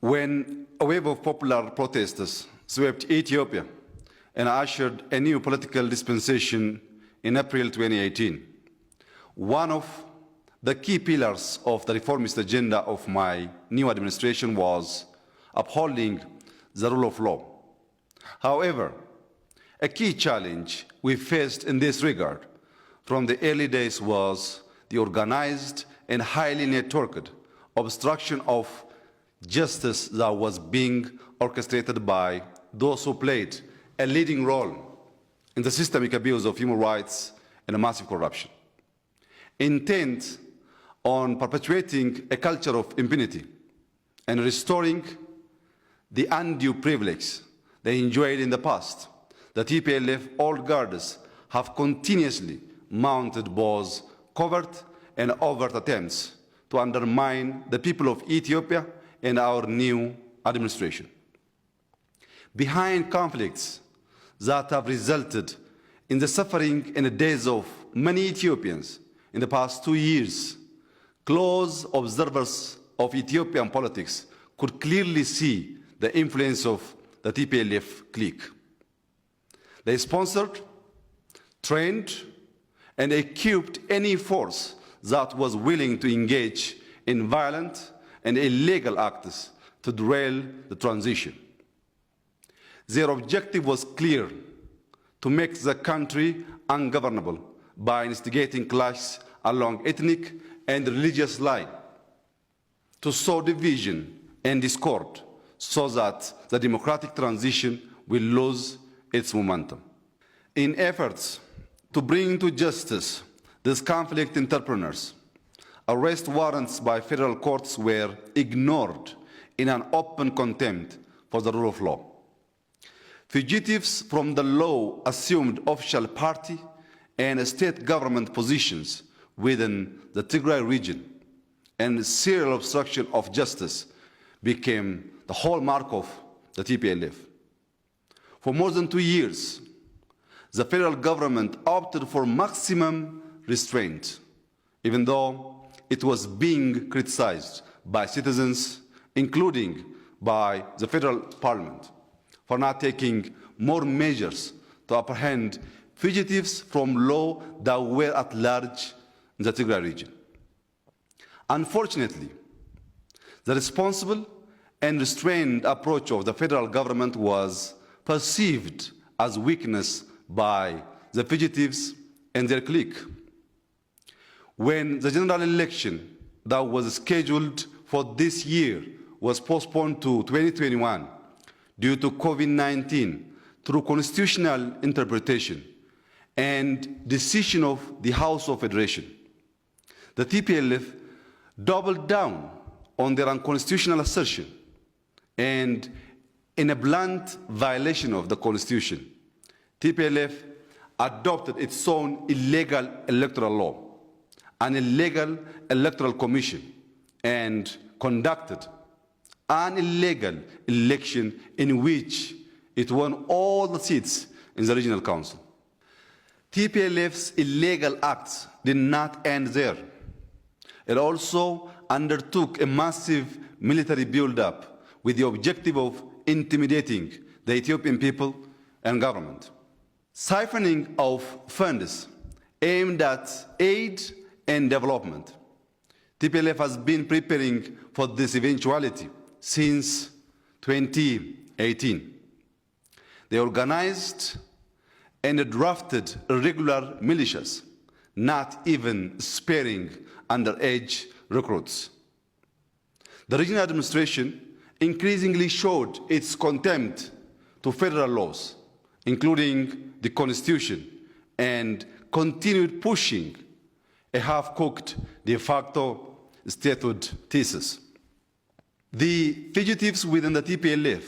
When a wave of popular protesters swept Ethiopia and ushered a new political dispensation in April 2018, one of the key pillars of the reformist agenda of my new administration was upholding the rule of law. However, a key challenge we faced in this regard from the early days was the organized and highly networked obstruction of justice that was being orchestrated by those who played a leading role in the systemic abuse of human rights and massive corruption, intent on perpetuating a culture of impunity and restoring the undue privilege they enjoyed in the past. The TPLF old guards have continuously mounted both covert and overt attempts to undermine the people of Ethiopia and our new administration. Behind conflicts that have resulted in the suffering and the deaths of many Ethiopians in the past 2 years, close observers of Ethiopian politics could clearly see the influence of the TPLF clique. They sponsored, trained, and equipped any force that was willing to engage in violent and illegal acts to derail the transition. Their objective was clear: to make the country ungovernable by instigating clashes along ethnic and religious lines, to sow division and discord so that the democratic transition will lose its momentum. In efforts to bring to justice these conflict entrepreneurs, arrest warrants by federal courts were ignored in an open contempt for the rule of law. Fugitives from the law assumed official party and state government positions within the Tigray region, and serial obstruction of justice became the hallmark of the TPLF. For more than 2 years, the federal government opted for maximum restraint, even though it was being criticized by citizens, including by the federal parliament, for not taking more measures to apprehend fugitives from law that were at large in the Tigray region. Unfortunately, the responsible and restrained approach of the federal government was perceived as weakness by the fugitives and their clique. When the general election that was scheduled for this year was postponed to 2021 due to COVID-19 through constitutional interpretation and decision of the House of Federation, the TPLF doubled down on their unconstitutional assertion, and in a blunt violation of the Constitution, TPLF adopted its own illegal electoral law, an illegal electoral commission, and conducted an illegal election in which it won all the seats in the regional council. TPLF's illegal acts did not end there. It also undertook a massive military build-up with the objective of intimidating the Ethiopian people and government. Siphoning of funds aimed at aid and development. TPLF has been preparing for this eventuality since 2018. They organized and drafted irregular militias, not even sparing underage recruits. The regional administration increasingly showed its contempt to federal laws, including the Constitution, and continued pushing a half-cooked de facto statehood thesis. The fugitives within the TPLF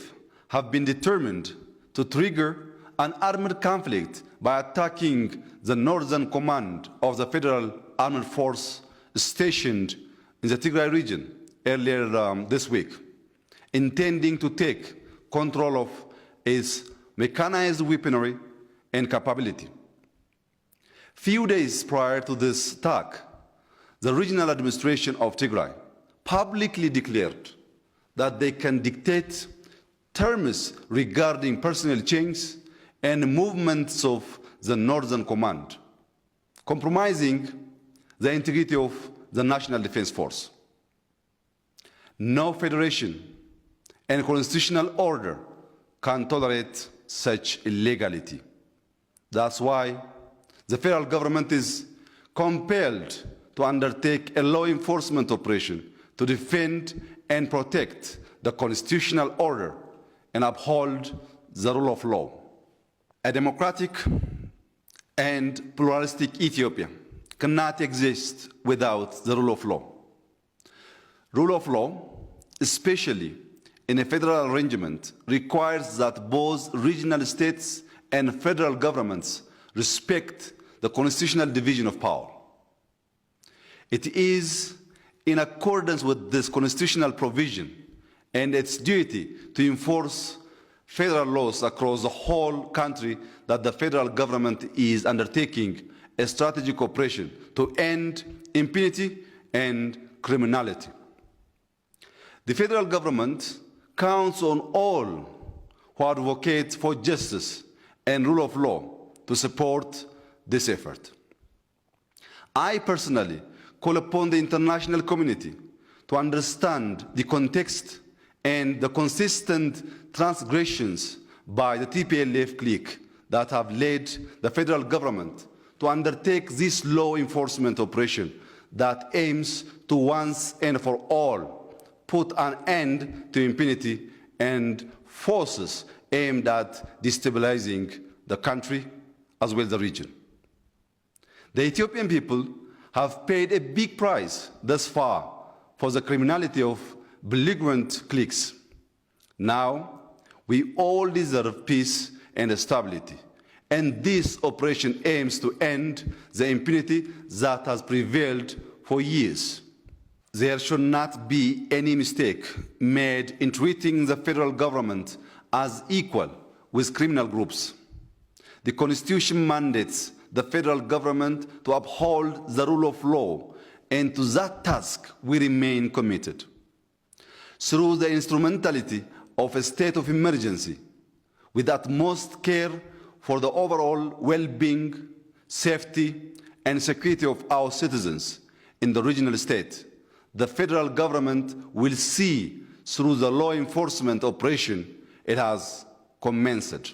have been determined to trigger an armed conflict by attacking the northern command of the federal armed force stationed in the Tigray region earlier this week, intending to take control of its mechanized weaponry and capability. Few days prior to this attack, the regional administration of Tigray publicly declared that they can dictate terms regarding personnel change and movements of the Northern Command, compromising the integrity of the National Defense Force. No federation and constitutional order can tolerate such illegality. That's why the federal government is compelled to undertake a law enforcement operation to defend and protect the constitutional order and uphold the rule of law. A democratic and pluralistic Ethiopia cannot exist without the rule of law. Rule of law, especially in a federal arrangement, requires that both regional states and federal governments respect the constitutional division of power. It is in accordance with this constitutional provision and its duty to enforce federal laws across the whole country that the federal government is undertaking a strategic operation to end impunity and criminality. The federal government counts on all who advocate for justice and rule of law to support this effort. I personally call upon the international community to understand the context and the consistent transgressions by the TPLF clique that have led the federal government to undertake this law enforcement operation that aims to once and for all put an end to impunity and forces aimed at destabilizing the country as well as the region. The Ethiopian people have paid a big price thus far for the criminality of belligerent cliques. Now, we all deserve peace and stability, and this operation aims to end the impunity that has prevailed for years. There should not be any mistake made in treating the federal government as equal with criminal groups. The Constitution mandates the federal government to uphold the rule of law, and to that task we remain committed. Through the instrumentality of a state of emergency, with utmost care for the overall well-being, safety, and security of our citizens in the regional state, the federal government will see through the law enforcement operation it has commenced.